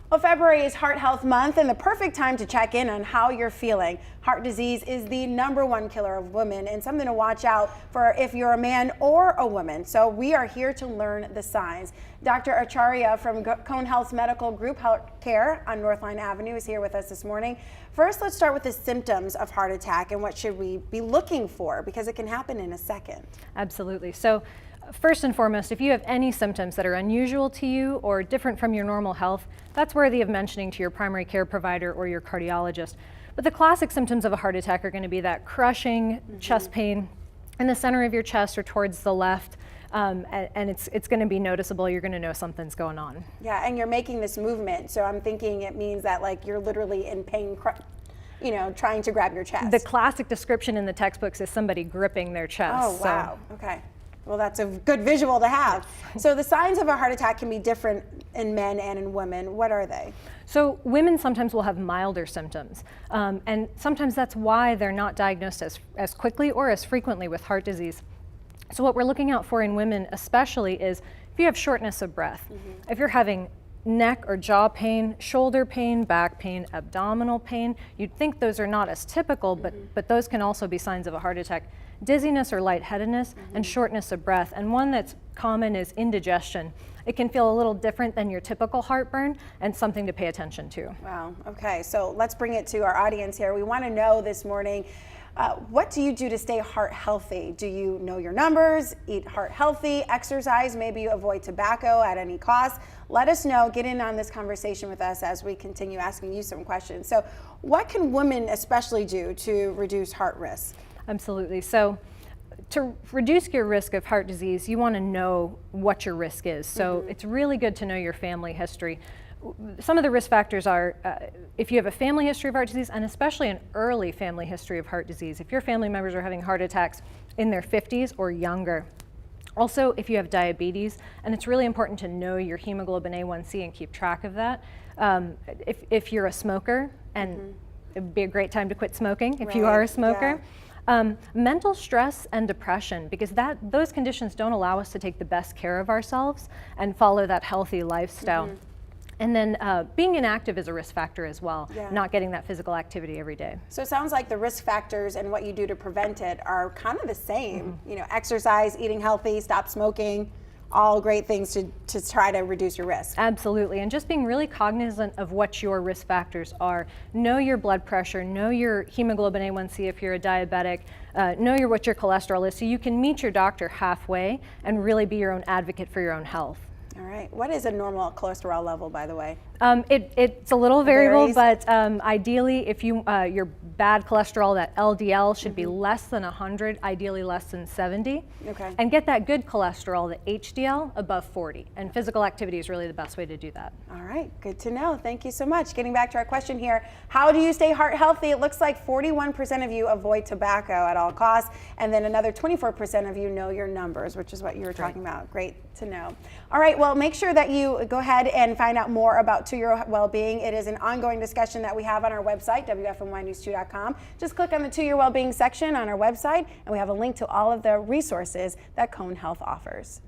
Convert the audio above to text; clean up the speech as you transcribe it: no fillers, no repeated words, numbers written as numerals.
Well, February is Heart Health Month and the perfect time to check in on how you're feeling. Heart disease is the #1 killer of women and something to watch out for if you're a man or a woman. So we are here to learn the signs. Dr. Acharya from Cone Health's Medical Group Healthcare on Northline Avenue is here with us this morning. First, let's start with the symptoms of heart attack and what should we be looking for, because it can happen in a second. Absolutely. So first and foremost, if you have any symptoms that are unusual to you or different from your normal health, that's worthy of mentioning to your primary care provider or your cardiologist. But the classic symptoms of a heart attack are going to be that crushing chest pain in the center of your chest or towards the left, and it's going to be noticeable. You're going to know something's going on. Yeah, and you're making this movement, so I'm thinking it means that like you're literally in pain, trying to grab your chest. The classic description in the textbooks is somebody gripping their chest. Oh, wow. Okay. Well, that's a good visual to have. So the signs of a heart attack can be different in men and in women. What are they? So women sometimes will have milder symptoms, and sometimes that's why they're not diagnosed as quickly or as frequently with heart disease. So what we're looking out for in women especially is if you have shortness of breath, if you're having neck or jaw pain, shoulder pain, back pain, abdominal pain, you'd think those are not as typical, but those can also be signs of a heart attack. Dizziness or lightheadedness and shortness of breath. And one that's common is indigestion. It can feel a little different than your typical heartburn and something to pay attention to. Wow, okay, so let's bring it to our audience here. We want to know this morning, what do you do to stay heart healthy? Do you know your numbers, eat heart healthy, exercise, maybe you avoid tobacco at any cost? Let us know, get in on this conversation with us as we continue asking you some questions. So what can women especially do to reduce heart risk? Absolutely. So to reduce your risk of heart disease, you want to know what your risk is. So it's really good to know your family history. Some of the risk factors are if you have a family history of heart disease, and especially an early family history of heart disease, if your family members are having heart attacks in their 50s or younger. Also, if you have diabetes, and it's really important to know your hemoglobin A1C and keep track of that. If you're a smoker, and it'd be a great time to quit smoking if you are a smoker. Yeah. Mental stress and depression, because those conditions don't allow us to take the best care of ourselves and follow that healthy lifestyle. And then being inactive is a risk factor as well, not getting that physical activity every day. So it sounds like the risk factors and what you do to prevent it are kind of the same. Exercise, eating healthy, stop smoking, all great things to try to reduce your risk. Absolutely, and just being really cognizant of what your risk factors are. Know your blood pressure, know your hemoglobin A1C if you're a diabetic, know what your cholesterol is, so you can meet your doctor halfway and really be your own advocate for your own health. All right, what is a normal cholesterol level, by the way? It's a little variable, but ideally if your bad cholesterol, that LDL, should be less than 100, ideally less than 70. Okay. And get that good cholesterol, the HDL, above 40. And physical activity is really the best way to do that. All right, good to know. Thank you so much. Getting back to our question here, how do you stay heart healthy? It looks like 41% of you avoid tobacco at all costs, and then another 24% of you know your numbers, which is what you were talking about. Great to know. All right, well, make sure that you go ahead and find out more about To Your Wellbeing. It is an ongoing discussion that we have on our website, WFNYnews2.com. Just click on the To Your Wellbeing section on our website, and we have a link to all of the resources that Cone Health offers.